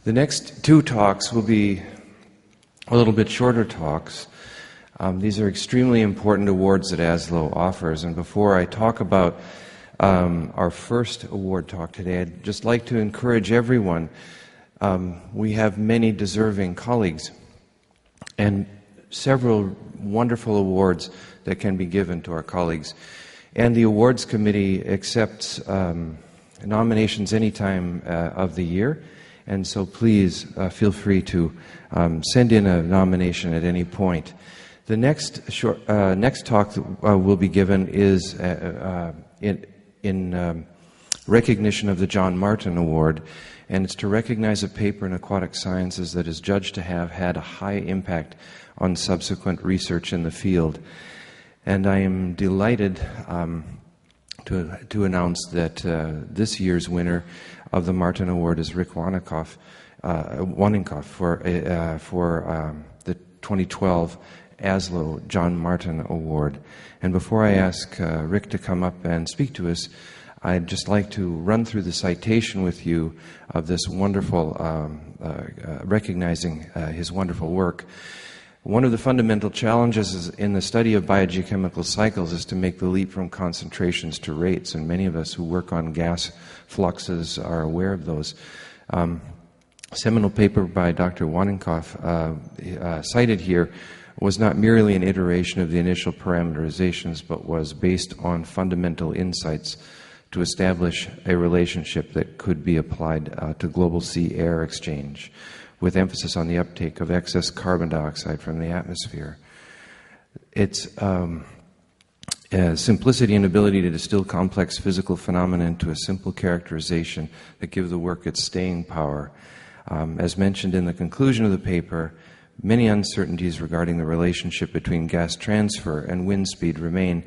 The next two talks will be a little bit shorter talks. These are extremely important awards that ASLO offers, and before I talk about our first award talk today, I'd just like to encourage everyone. We have many deserving colleagues and several wonderful awards that can be given to our colleagues. And the awards committee accepts nominations any time of the year. And so please feel free to send in a nomination at any point. The next talk that will be given is in recognition of the John Martin Award, and it's to recognize a paper in aquatic sciences that is judged to have had a high impact on subsequent research in the field. And I am delighted to announce that this year's winner of the Martin Award is Rik Wanninkhof for the 2012 ASLO John Martin Award. And before I ask Rik to come up and speak to us, I'd just like to run through the citation with you of this wonderful, recognizing his wonderful work. One of the fundamental challenges in the study of biogeochemical cycles is to make the leap from concentrations to rates, and many of us who work on gas fluxes are aware of those. Seminal paper by Dr. Wanninkhof cited here was not merely an iteration of the initial parameterizations, but was based on fundamental insights to establish a relationship that could be applied to global sea-air exchange, with emphasis on the uptake of excess carbon dioxide from the atmosphere. Its simplicity and ability to distill complex physical phenomena into a simple characterization that give the work its staying power. As mentioned in the conclusion of the paper, many uncertainties regarding the relationship between gas transfer and wind speed remain.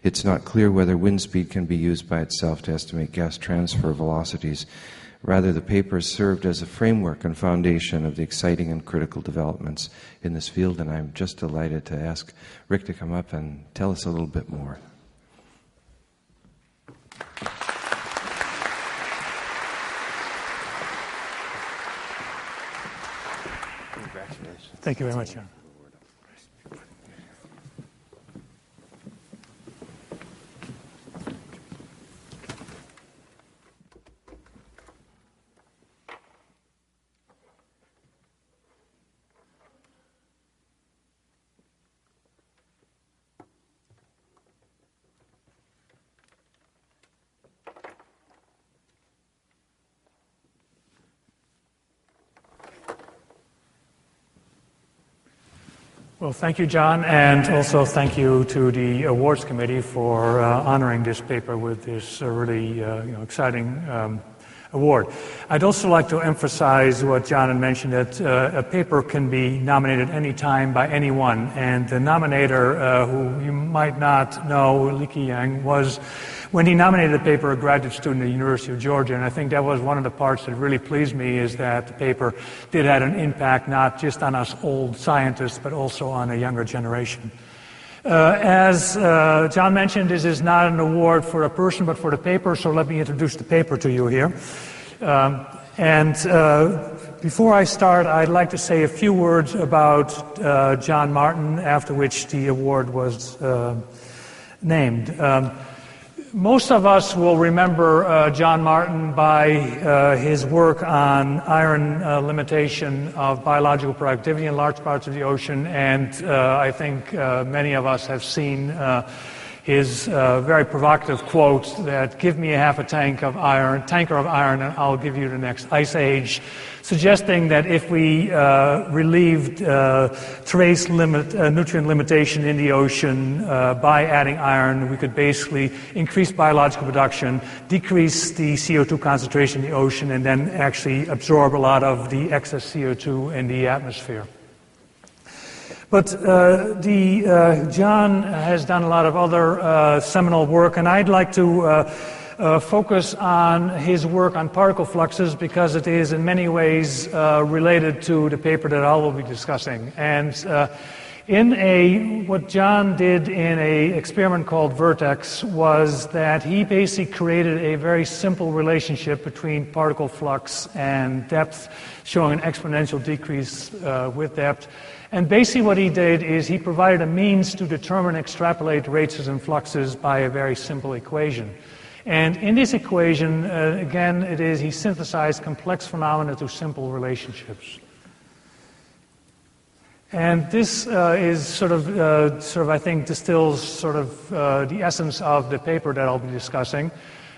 It's not clear whether wind speed can be used by itself to estimate gas transfer velocities. Rather, the paper has served as a framework and foundation of the exciting and critical developments in this field, and I'm just delighted to ask Rik to come up and tell us a little bit more. Congratulations. Thank you very much, John. Well, thank you, John, and also thank you to the Awards Committee for honoring this paper with this really exciting award. I'd also like to emphasize what John had mentioned, that a paper can be nominated any time by anyone, and the nominator, who you might not know, Rik Wanninkhof, was, when he nominated the paper, a graduate student at the University of Georgia, and I think that was one of the parts that really pleased me, is that the paper did have an impact not just on us old scientists, but also on a younger generation. As John mentioned, this is not an award for a person, but for the paper, so let me introduce the paper to you here. Before I start, I'd like to say a few words about John Martin, after which the award was named. Most of us will remember John Martin by his work on iron limitation of biological productivity in large parts of the ocean, and I think many of us have seen his very provocative quote that, "Give me a half a tanker of iron, and I'll give you the next ice age," suggesting that if we relieved trace nutrient limitation in the ocean by adding iron, we could basically increase biological production, decrease the CO2 concentration in the ocean, and then actually absorb a lot of the excess CO2 in the atmosphere. But John has done a lot of other seminal work, and I'd like to focus on his work on particle fluxes because it is in many ways related to the paper that I will be discussing. And What John did in an experiment called Vertex was that he basically created a very simple relationship between particle flux and depth, showing an exponential decrease with depth. And basically what he did is he provided a means to determine, extrapolate rates and fluxes by a very simple equation. And in this equation, again, he synthesized complex phenomena to simple relationships. And this is sort of, I think, distills sort of the essence of the paper that I'll be discussing.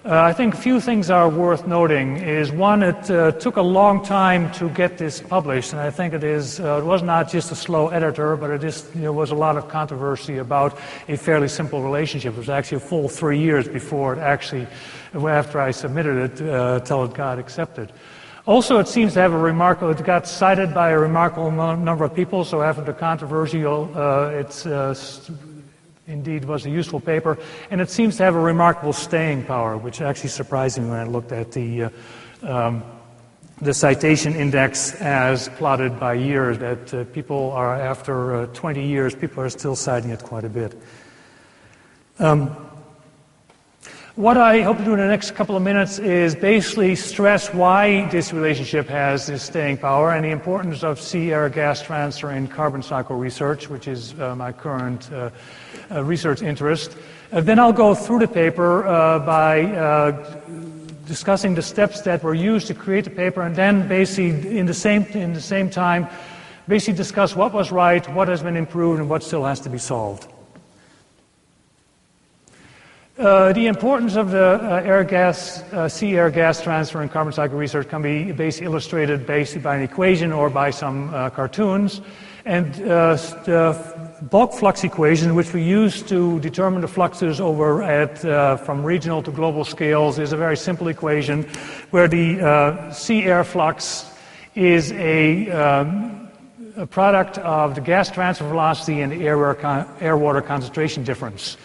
I think a few things are worth noting. Is one, it took a long time to get this published, and I think it was not just a slow editor, but was a lot of controversy about a fairly simple relationship. It was actually a full 3 years before it actually, after I submitted it, till it got accepted. Also, it seems to have it got cited by a remarkable number of people, so after the controversy, indeed was a useful paper, and it seems to have a remarkable staying power, which actually surprised me when I looked at the citation index as plotted by years, that people are, after 20 years, people are still citing it quite a bit. What I hope to do in the next couple of minutes is basically stress why this relationship has this staying power and the importance of sea-air gas transfer in carbon cycle research, which is my current research interest. Then I'll go through the paper by discussing the steps that were used to create the paper, and then basically in the same time basically discuss what was right, what has been improved, and what still has to be solved. The importance of the sea-air gas transfer in carbon cycle research can be basically illustrated by an equation or by some cartoons. And the bulk flux equation, which we use to determine the fluxes from regional to global scales, is a very simple equation where the sea-air flux is a product of the gas transfer velocity and the air-water concentration difference.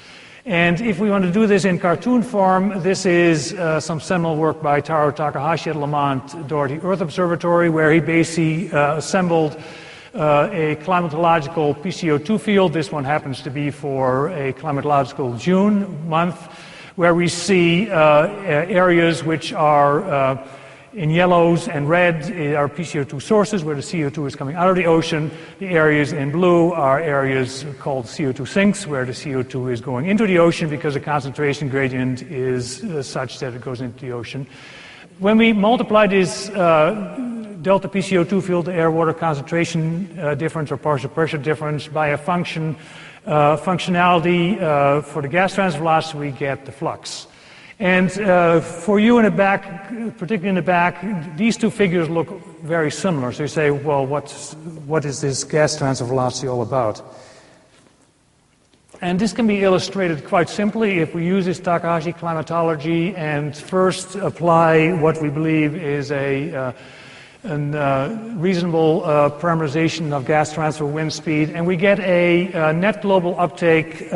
And if we want to do this in cartoon form, this is some seminal work by Taro Takahashi at Lamont Doherty Earth Observatory, where he basically assembled a climatological PCO2 field. This one happens to be for a climatological June month, where we see areas which are in yellows and red are PCO2 sources, where the CO2 is coming out of the ocean. The areas in blue are areas called CO2 sinks, where the CO2 is going into the ocean because the concentration gradient is such that it goes into the ocean. When we multiply this delta PCO2 field, the air-water concentration difference or partial pressure difference, by a functionality for the gas transfer velocity, we get the flux. And for you in the back, particularly in the back, these two figures look very similar. So you say, well, what is this gas transfer velocity all about? And this can be illustrated quite simply if we use this Takahashi climatology and first apply what we believe is a reasonable parameterization of gas transfer wind speed, and we get a net global uptake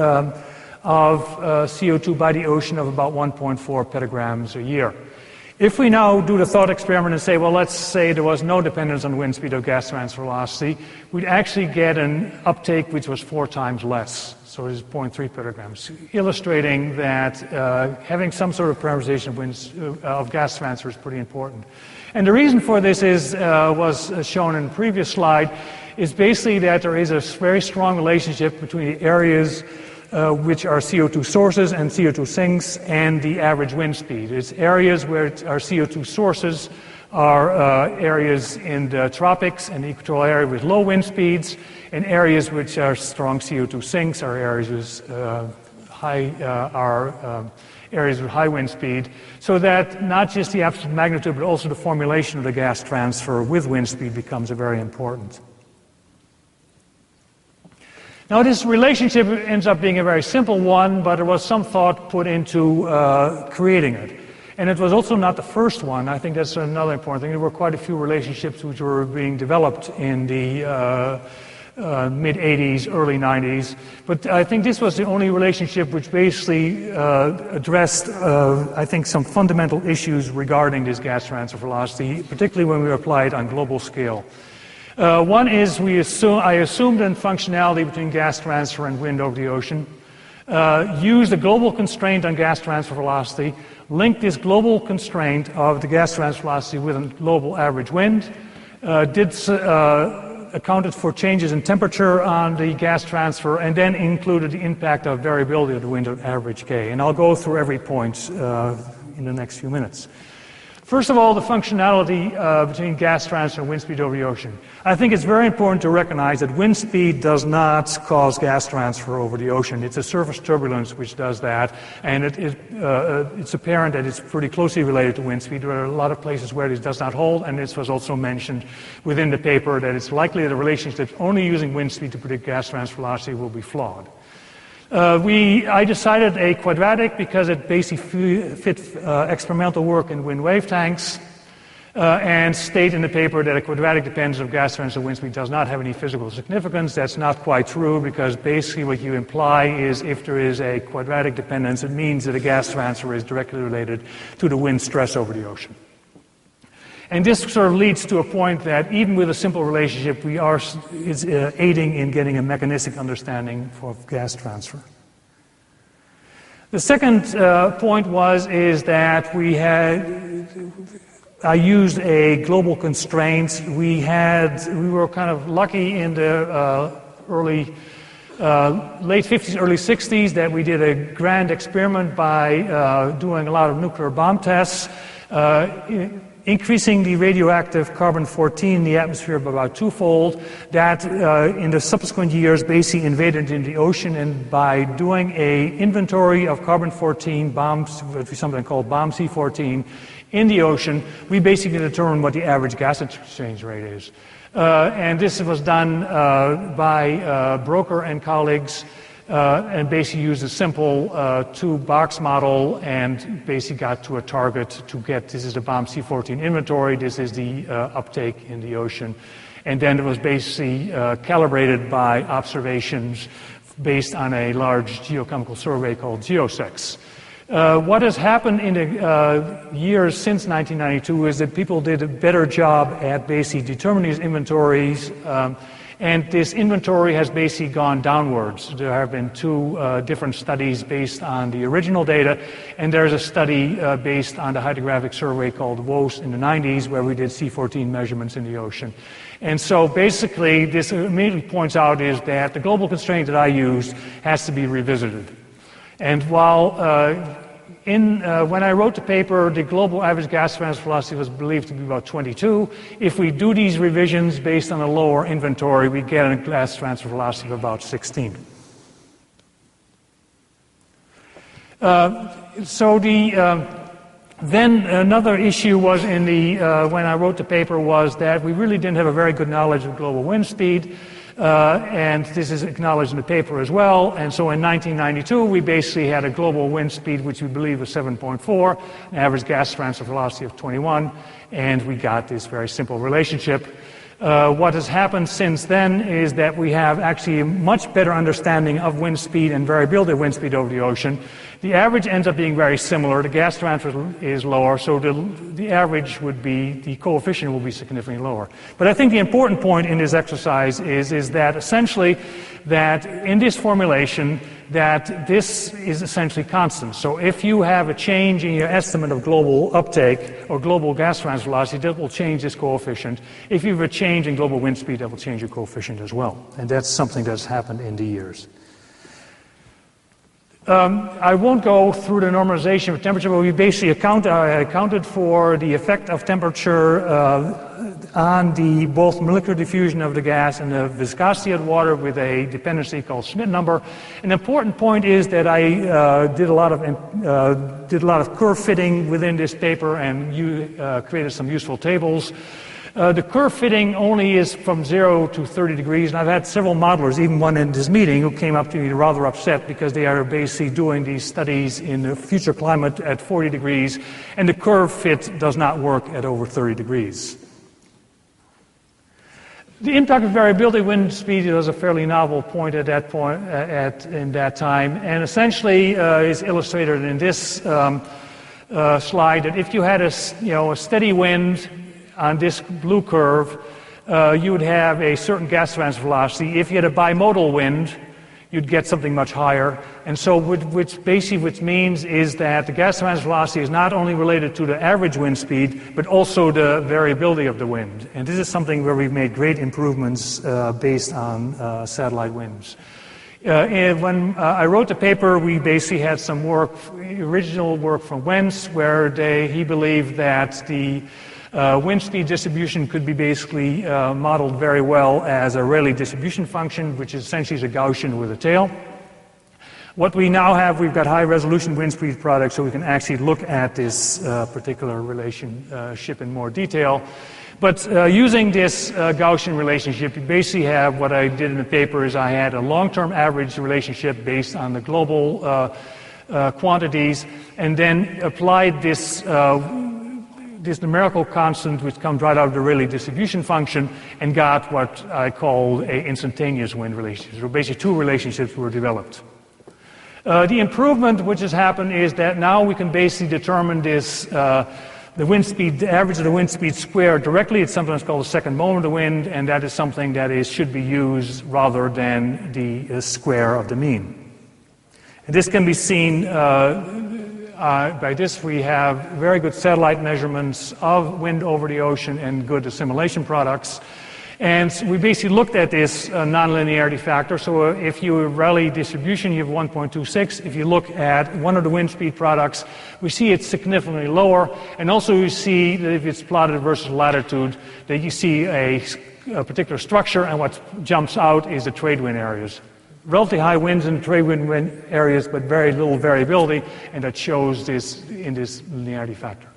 of CO2 by the ocean of about 1.4 petagrams a year. If we now do the thought experiment and say, well, let's say there was no dependence on wind speed or gas transfer velocity, we'd actually get an uptake which was 4 times less. So it is 0.3 petagrams, illustrating that having some sort of parameterization of gas transfer is pretty important. And the reason for this was shown in the previous slide, is basically that there is a very strong relationship between the areas which are CO2 sources and CO2 sinks, and the average wind speed. It's areas where our CO2 sources are areas in the tropics and the equatorial area with low wind speeds, and areas which are strong CO2 sinks are areas with areas with high wind speed, so that not just the absolute magnitude, but also the formulation of the gas transfer with wind speed becomes very important. Now, this relationship ends up being a very simple one, but there was some thought put into creating it. And it was also not the first one. I think that's another important thing. There were quite a few relationships which were being developed in the mid-'80s, early '90s. But I think this was the only relationship which basically addressed, I think, some fundamental issues regarding this gas transfer velocity, particularly when we apply it on global scale. One is I assumed a functionality between gas transfer and wind over the ocean, used a global constraint on gas transfer velocity, linked this global constraint of the gas transfer velocity with a global average wind, accounted for changes in temperature on the gas transfer, and then included the impact of variability of the wind at average K. And I'll go through every point in the next few minutes. First of all, the functionality between gas transfer and wind speed over the ocean. I think it's very important to recognize that wind speed does not cause gas transfer over the ocean. It's a surface turbulence which does that, and it's apparent that it's pretty closely related to wind speed. There are a lot of places where this does not hold, and this was also mentioned within the paper that it's likely that the relationship only using wind speed to predict gas transfer velocity will be flawed. I decided a quadratic because it basically fit experimental work in wind wave tanks, and state in the paper that a quadratic dependence of gas transfer wind speed does not have any physical significance. That's not quite true, because basically what you imply is if there is a quadratic dependence, it means that a gas transfer is directly related to the wind stress over the ocean. And this sort of leads to a point that even with a simple relationship, is aiding in getting a mechanistic understanding for gas transfer. The second point is that I used a global constraint. We were kind of lucky in the late 50s, early 60s that we did a grand experiment by doing a lot of nuclear bomb tests, increasing the radioactive carbon-14 in the atmosphere by about twofold. That in the subsequent years basically invaded into the ocean, and by doing an inventory of carbon-14 bombs, which is something called bomb C14, in the ocean, we basically determined what the average gas exchange rate is. And this was done by Broker and colleagues, and basically used a simple two-box model and basically got to a target to get, this is the bomb C14 inventory, this is the uptake in the ocean. And then it was basically calibrated by observations based on a large geochemical survey called GeoSex. What has happened in the years since 1992 is that people did a better job at basically determining these inventories, and this inventory has basically gone downwards. There have been two different studies based on the original data, and there's a study based on the hydrographic survey called WOS in the 90s, where we did C14 measurements in the ocean. And so basically, this immediately points out is that the global constraint that I used has to be revisited. And while when I wrote the paper, the global average gas transfer velocity was believed to be about 22. If we do these revisions based on a lower inventory, we get a gas transfer velocity of about 16. Then another issue was when I wrote the paper was that we really didn't have a very good knowledge of global wind speed. And this is acknowledged in the paper as well. And so in 1992, we basically had a global wind speed, which we believe was 7.4, an average gas transfer velocity of 21, and we got this very simple relationship. What has happened since then is that we have actually a much better understanding of wind speed and variability of wind speed over the ocean. The average ends up being very similar. The gas transfer is lower, so the average the coefficient will be significantly lower. But I think the important point in this exercise is that essentially that in this formulation that this is essentially constant. So if you have a change in your estimate of global uptake or global gas transfer velocity, that will change this coefficient. If you have a change in global wind speed, that will change your coefficient as well. And that's something that's happened in the years. I won't go through the normalization of temperature, but we basically accounted for the effect of temperature on both molecular diffusion of the gas and the viscosity of the water with a dependency called Schmidt number. An important point is that I did a lot of curve fitting within this paper and created some useful tables. The curve fitting only is from 0 to 30 degrees, and I've had several modelers, even one in this meeting, who came up to me rather upset because they are basically doing these studies in the future climate at 40 degrees, and the curve fit does not work at over 30 degrees. The impact of variability wind speed was a fairly novel point in that time, and essentially is illustrated in this slide that if you had a steady wind on this blue curve, you would have a certain gas transfer velocity. If you had a bimodal wind, you'd get something much higher. And so which means is that the gas transfer velocity is not only related to the average wind speed, but also the variability of the wind. And this is something where we've made great improvements based on satellite winds. And when I wrote the paper, we basically had some work, original work from Wentz, where he believed that the wind speed distribution could be basically modeled very well as a Rayleigh distribution function, which is essentially a Gaussian with a tail. What we now have, we've got high-resolution wind speed products, so we can actually look at this particular relationship in more detail. But using this Gaussian relationship, you basically have what I did in the paper is I had a long-term average relationship based on the global quantities, and then applied this numerical constant which comes right out of the Rayleigh distribution function, and got what I call a instantaneous wind relationship. So basically two relationships were developed. The improvement which has happened is that now we can basically determine this the wind speed, the average of the wind speed squared directly. It's sometimes called the second moment of the wind, and that is something that should be used rather than the square of the mean. And this can be seen by this. We have very good satellite measurements of wind over the ocean and good assimilation products. And we basically looked at this nonlinearity factor. So if you have Rayleigh distribution, you have 1.26. If you look at one of the wind speed products, we see it's significantly lower. And also you see that if it's plotted versus latitude, that you see a particular structure, and what jumps out is the trade wind areas. Relatively high winds in trade wind areas, but very little variability, and that shows this in this linearity factor.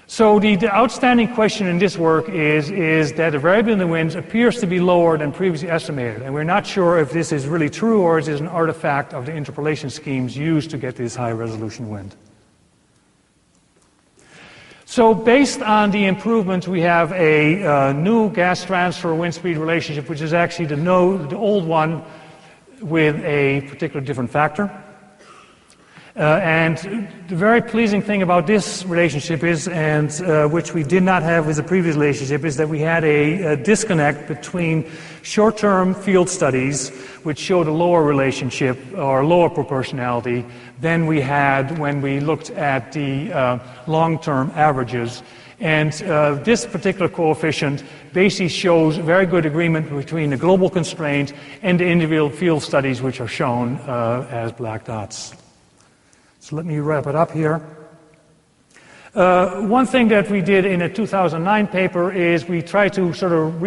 So the outstanding question in this work is that the variability in the winds appears to be lower than previously estimated, and we're not sure if this is really true or is an artifact of the interpolation schemes used to get this high resolution wind. So based on the improvements, we have a new gas transfer wind speed relationship, which is actually the old one with a particular different factor. And the very pleasing thing about this relationship is, and which we did not have with the previous relationship, is that we had a disconnect between short-term field studies, which showed a lower relationship or lower proportionality than we had when we looked at the long-term averages. And this particular coefficient basically shows very good agreement between the global constraint and the individual field studies, which are shown as black dots. So let me wrap it up here. One thing that we did in a 2009 paper is we tried to sort of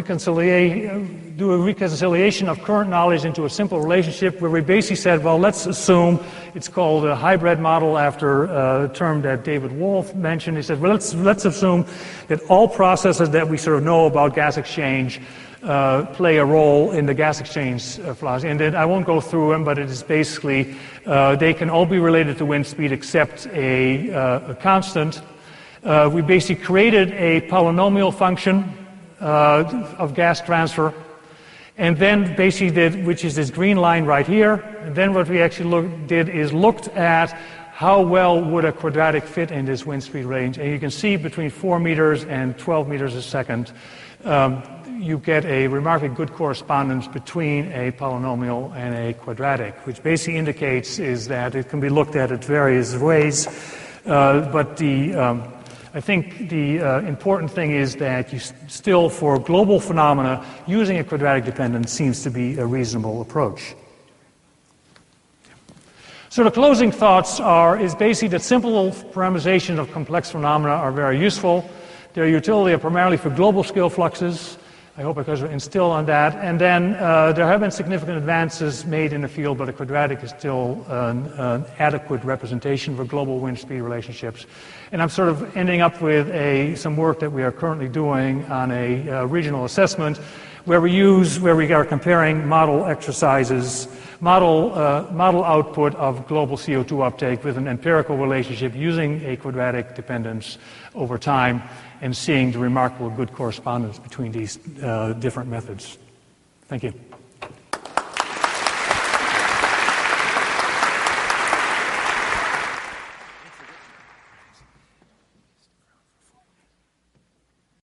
do a reconciliation of current knowledge into a simple relationship where we basically said, well, let's assume, it's called a hybrid model after a term that David Wolf mentioned. He said, well, let's assume that all processes that we sort of know about gas exchange play a role in the gas exchange velocity. And then I won't go through them, but it is basically they can all be related to wind speed except a constant. We basically created a polynomial function of gas transfer, and then basically did, which is this green line right here. And then what we actually looked at how well would a quadratic fit in this wind speed range. And you can see between 4 meters and 12 meters a second, you get a remarkably good correspondence between a polynomial and a quadratic, which basically indicates is that it can be looked at various ways. But I think the important thing is that you still, for global phenomena, using a quadratic dependence seems to be a reasonable approach. So the closing thoughts is basically that simple parameterization of complex phenomena are very useful. Their utility are primarily for global scale fluxes. I hope I could instill on that. And then there have been significant advances made in the field, but a quadratic is still an adequate representation for global wind speed relationships. And I'm sort of ending up with some work that we are currently doing on a regional assessment where we are comparing model exercises, model output of global CO2 uptake with an empirical relationship using a quadratic dependence over time, and seeing the remarkable good correspondence between these different methods. Thank you.